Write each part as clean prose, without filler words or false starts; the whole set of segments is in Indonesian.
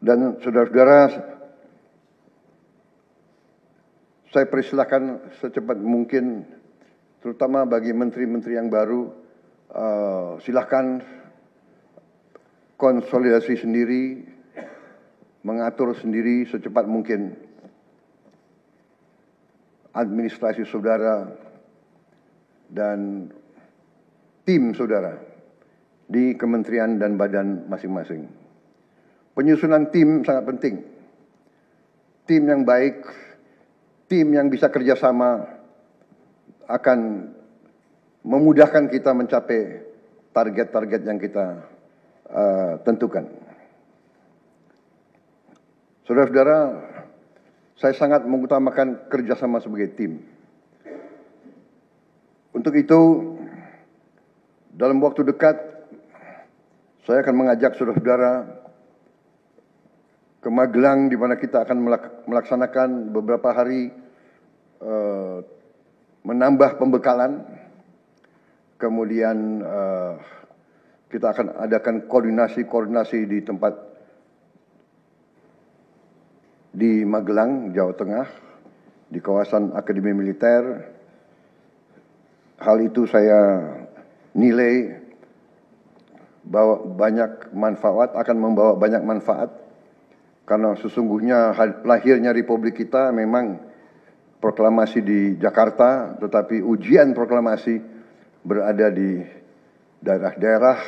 Dan saudara-saudara, saya persilahkan secepat mungkin, terutama bagi menteri-menteri yang baru, silahkan konsolidasi sendiri, mengatur sendiri secepat mungkin administrasi saudara dan tim saudara di kementerian dan badan masing-masing. Penyusunan tim sangat penting. Tim yang baik, tim yang bisa kerjasama akan memudahkan kita mencapai target-target yang kita tentukan. Saudara-saudara, saya sangat mengutamakan kerjasama sebagai tim. Untuk itu, dalam waktu dekat, saya akan mengajak saudara-saudara ke Magelang, di mana kita akan melaksanakan beberapa hari menambah pembekalan. Kemudian kita akan adakan koordinasi di tempat di Magelang, Jawa Tengah, di kawasan Akademi Militer. Hal itu saya nilai bahwa akan membawa banyak manfaat. Karena sesungguhnya lahirnya Republik kita memang proklamasi di Jakarta, tetapi ujian proklamasi berada di daerah-daerah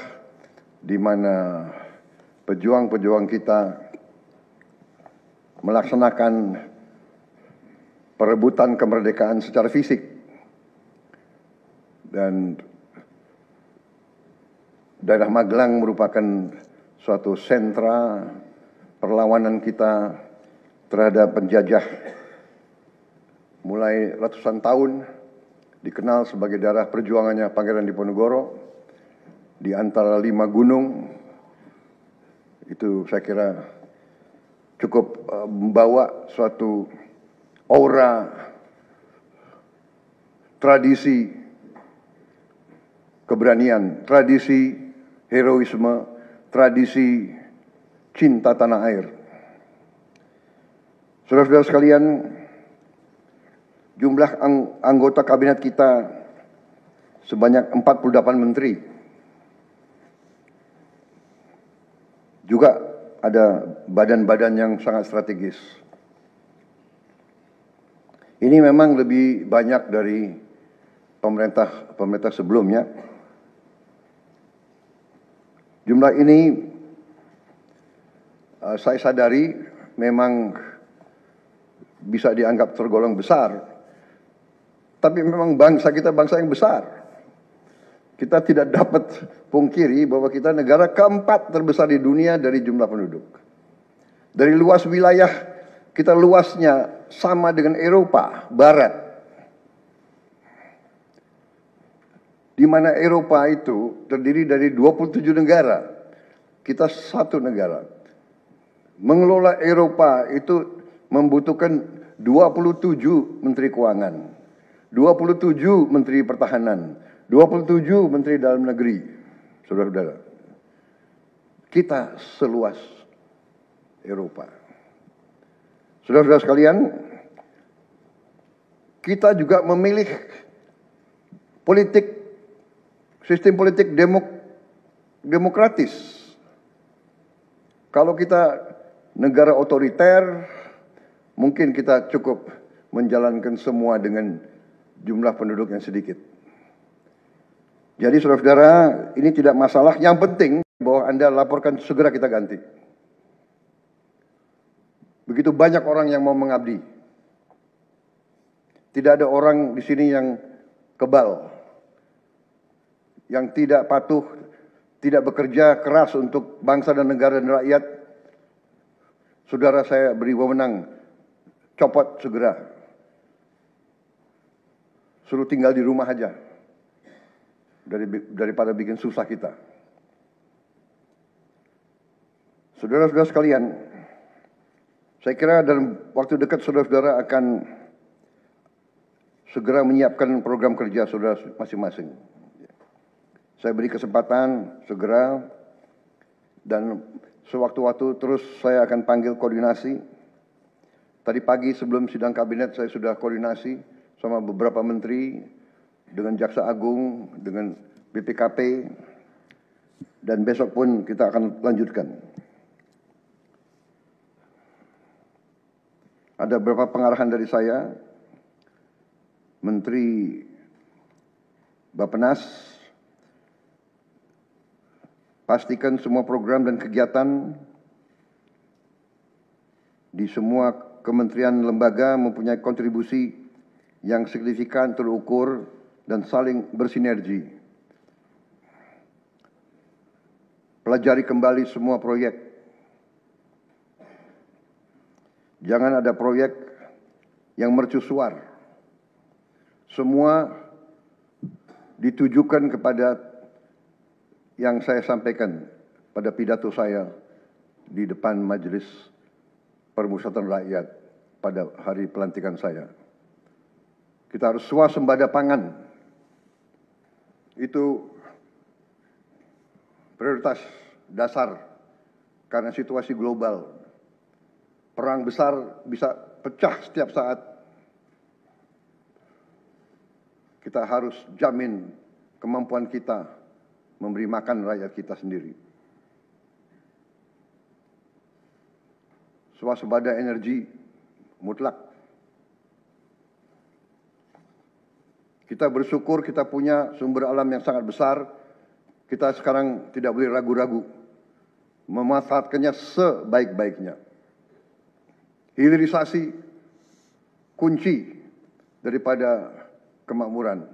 di mana pejuang-pejuang kita melaksanakan perebutan kemerdekaan secara fisik. Dan daerah Magelang merupakan suatu sentra perlawanan kita terhadap penjajah mulai ratusan tahun, dikenal sebagai daerah perjuangannya Pangeran Diponegoro di antara 5 gunung. Itu saya kira cukup membawa suatu aura tradisi keberanian, tradisi heroisme, tradisi cinta tanah air. Saudara-saudara sekalian, jumlah anggota kabinet kita sebanyak 48 menteri. Juga ada badan-badan yang sangat strategis. Ini memang lebih banyak dari pemerintah sebelumnya. Jumlah ini saya sadari memang bisa dianggap tergolong besar, tapi memang bangsa kita bangsa yang besar. Kita tidak dapat pungkiri bahwa kita negara keempat terbesar di dunia dari jumlah penduduk. Dari luas wilayah, kita luasnya sama dengan Eropa Barat. Di mana Eropa itu terdiri dari 27 negara. Kita satu negara. Mengelola Eropa itu membutuhkan 27 menteri keuangan, 27 menteri pertahanan, 27 menteri dalam negeri. Saudara-saudara, kita seluas Eropa. Saudara-saudara sekalian, kita juga memilih sistem politik demokratis. Kalau kita negara otoriter, mungkin kita cukup menjalankan semua dengan jumlah penduduk yang sedikit. Jadi saudara-saudara, ini tidak masalah. Yang penting bahwa Anda laporkan segera kita ganti. Begitu banyak orang yang mau mengabdi. Tidak ada orang di sini yang kebal, yang tidak patuh, tidak bekerja keras untuk bangsa dan negara dan rakyat. Saudara, saya beri wewenang, copot segera. Suruh tinggal di rumah aja. Daripada bikin susah kita. Saudara-saudara sekalian, saya kira dalam waktu dekat saudara-saudara akan segera menyiapkan program kerja saudara masing-masing. Saya beri kesempatan segera, dan Sewaktu-waktu terus saya akan panggil koordinasi. Tadi pagi sebelum sidang kabinet saya sudah koordinasi sama beberapa menteri, dengan Jaksa Agung, dengan BPKP, dan besok pun kita akan lanjutkan. Ada beberapa pengarahan dari saya, Menteri Bappenas, pastikan semua program dan kegiatan di semua kementerian lembaga mempunyai kontribusi yang signifikan, terukur, dan saling bersinergi. Pelajari kembali semua proyek. Jangan ada proyek yang mercusuar. Semua ditujukan kepada yang saya sampaikan pada pidato saya di depan Majelis Permusyawaratan Rakyat pada hari pelantikan saya. Kita harus swasembada pangan. Itu prioritas dasar karena situasi global. Perang besar bisa pecah setiap saat. Kita harus jamin kemampuan kita memberi makan rakyat kita sendiri. Swasembada energi mutlak. Kita bersyukur kita punya sumber alam yang sangat besar. Kita sekarang tidak boleh ragu-ragu memanfaatkannya sebaik-baiknya. Hilirisasi kunci daripada kemakmuran.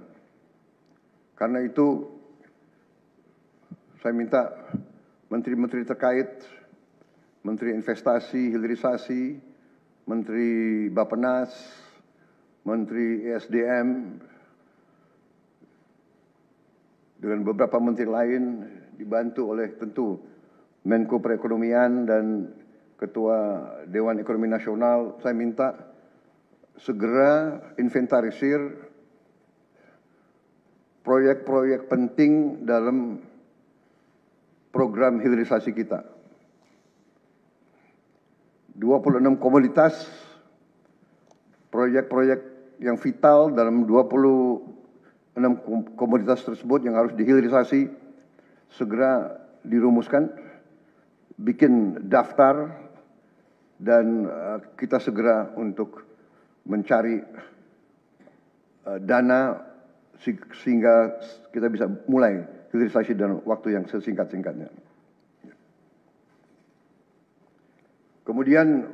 Karena itu saya minta menteri-menteri terkait, Menteri Investasi, Hilirisasi, Menteri Bappenas, Menteri ESDM, dengan beberapa menteri lain dibantu oleh tentu Menko Perekonomian dan Ketua Dewan Ekonomi Nasional, saya minta segera inventarisir proyek-proyek penting dalam program hilirisasi kita. 26 komoditas, proyek-proyek yang vital dalam 26 komoditas tersebut yang harus dihilirisasi segera dirumuskan, bikin daftar, dan kita segera untuk mencari dana sehingga kita bisa mulai hilirisasi dalam waktu yang sesingkat-singkatnya. Kemudian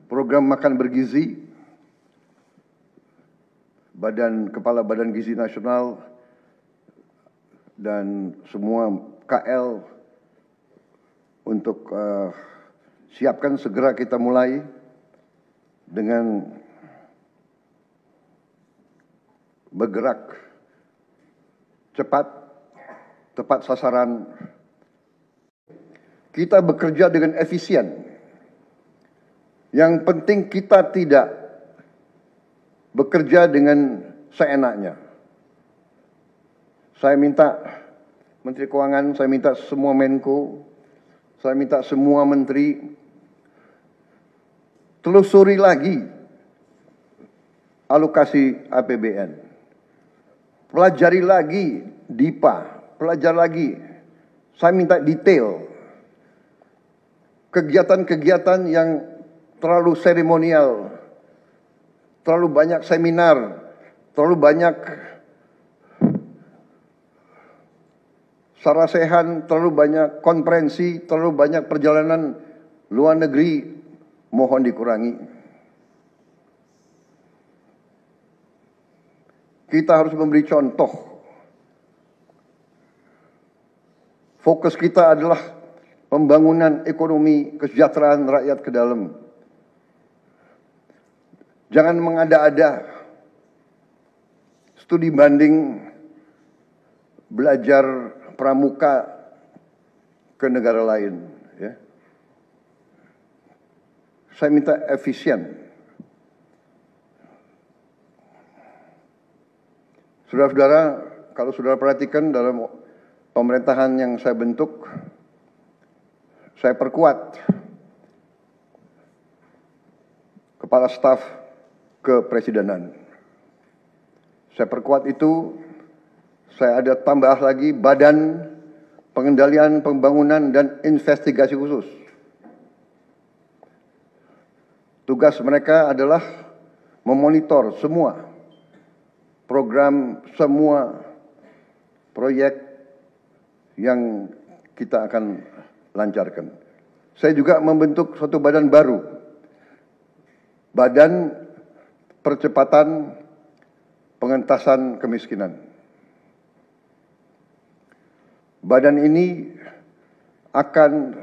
program makan bergizi, Kepala Badan Gizi Nasional dan semua KL untuk siapkan segera kita mulai dengan bergerak cepat, tepat sasaran. Kita bekerja dengan efisien. Yang penting kita tidak bekerja dengan seenaknya. Saya minta Menteri Keuangan, saya minta semua Menko, saya minta semua menteri telusuri lagi alokasi APBN. Pelajari lagi DIPA, pelajari lagi. Saya minta detail. Kegiatan-kegiatan yang terlalu seremonial, terlalu banyak seminar, terlalu banyak sarasehan, terlalu banyak konferensi, terlalu banyak perjalanan luar negeri, mohon dikurangi. Kita harus memberi contoh. Fokus kita adalah pembangunan ekonomi, kesejahteraan rakyat ke dalam. Jangan mengada-ada. Studi banding, belajar pramuka ke negara lain. Ya. Saya minta efisien. Saudara-saudara, kalau saudara perhatikan dalam pemerintahan yang saya bentuk, Saya perkuat Kepala Staf Kepresidenan. Saya perkuat itu, saya ada tambah lagi Badan Pengendalian Pembangunan dan Investigasi Khusus. Tugas mereka adalah memonitor semua program, semua proyek yang kita akan lancarkan. Saya juga membentuk suatu badan baru, Badan Percepatan Pengentasan Kemiskinan. Badan ini akan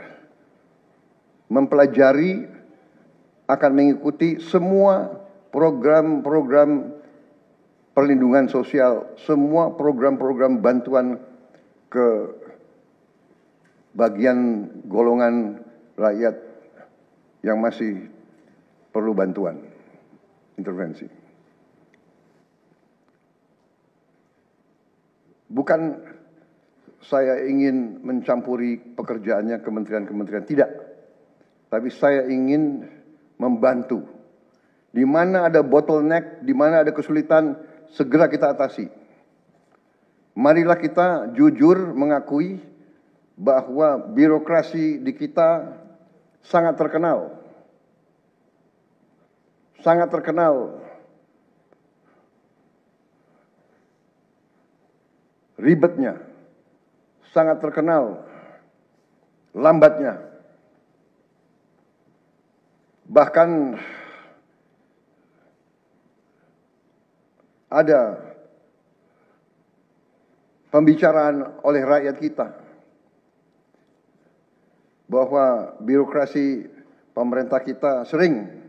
mempelajari, akan mengikuti semua program-program perlindungan sosial, semua program-program bantuan ke bagian golongan rakyat yang masih perlu bantuan, intervensi. Bukan saya ingin mencampuri pekerjaannya kementerian-kementerian, tidak. Tapi saya ingin membantu. Di mana ada bottleneck, di mana ada kesulitan, segera kita atasi. Marilah kita jujur mengakui bahwa birokrasi di kita sangat terkenal. Sangat terkenal ribetnya, sangat terkenal lambatnya. Bahkan ada pembicaraan oleh rakyat kita bahwa birokrasi pemerintah kita sering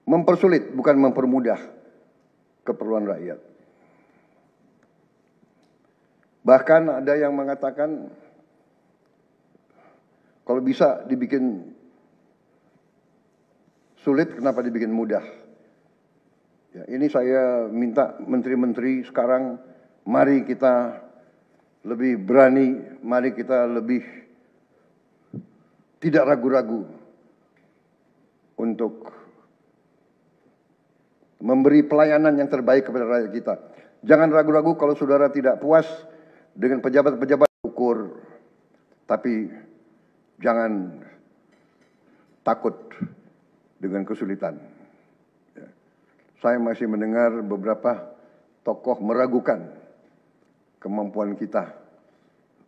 mempersulit, bukan mempermudah keperluan rakyat. Bahkan ada yang mengatakan kalau bisa dibikin sulit, kenapa dibikin mudah? Ya, ini saya minta menteri-menteri sekarang, mari kita lebih berani, mari kita lebih tidak ragu-ragu untuk memberi pelayanan yang terbaik kepada rakyat kita. Jangan ragu-ragu kalau saudara tidak puas dengan pejabat-pejabat, ukur, tapi jangan takut dengan kesulitan. Ya. Saya masih mendengar beberapa tokoh meragukan kemampuan kita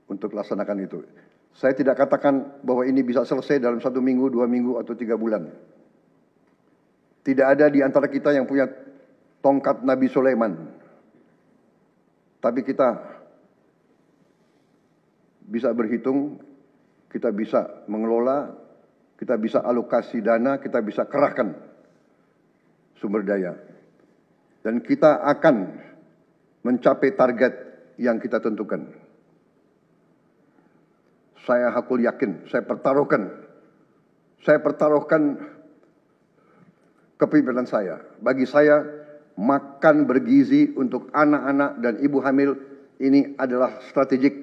untuk laksanakan itu. Saya tidak katakan bahwa ini bisa selesai dalam 1 minggu, 2 minggu, atau 3 bulan. Tidak ada di antara kita yang punya tongkat Nabi Sulaiman. Tapi kita bisa berhitung, kita bisa mengelola, kita bisa alokasi dana, kita bisa kerahkan sumber daya. Dan kita akan mencapai target yang kita tentukan. Saya hakul yakin, saya pertaruhkan kepemimpinan saya. Bagi saya, makan bergizi untuk anak-anak dan ibu hamil ini adalah strategik.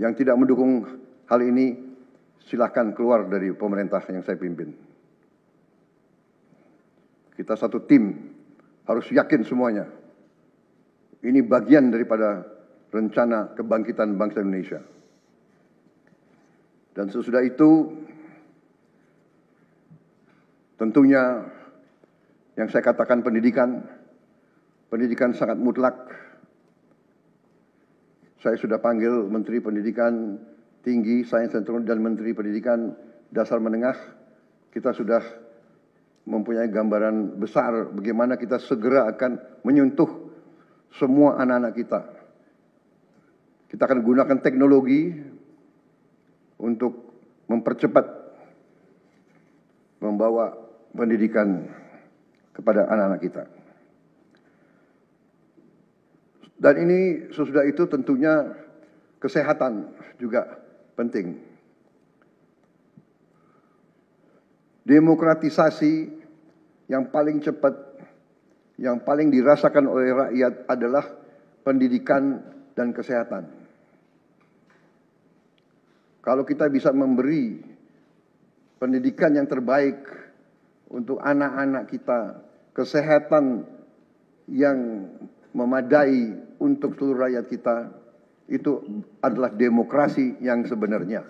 Yang tidak mendukung hal ini, silakan keluar dari pemerintah yang saya pimpin. Kita satu tim, harus yakin semuanya. Ini bagian daripada rencana kebangkitan bangsa Indonesia. Dan sesudah itu, tentunya yang saya katakan pendidikan sangat mutlak. Saya sudah panggil Menteri Pendidikan Tinggi, Sains dan Teknologi dan Menteri Pendidikan Dasar Menengah. Kita sudah mempunyai gambaran besar bagaimana kita segera akan menyentuh semua anak-anak kita. Kita akan gunakan teknologi untuk mempercepat membawa pendidikan kepada anak-anak kita. Dan ini sesudah itu tentunya kesehatan juga penting. Demokratisasi yang paling cepat, yang paling dirasakan oleh rakyat adalah pendidikan dan kesehatan. Kalau kita bisa memberi pendidikan yang terbaik untuk anak-anak kita, kesehatan yang memadai untuk seluruh rakyat kita, itu adalah demokrasi yang sebenarnya.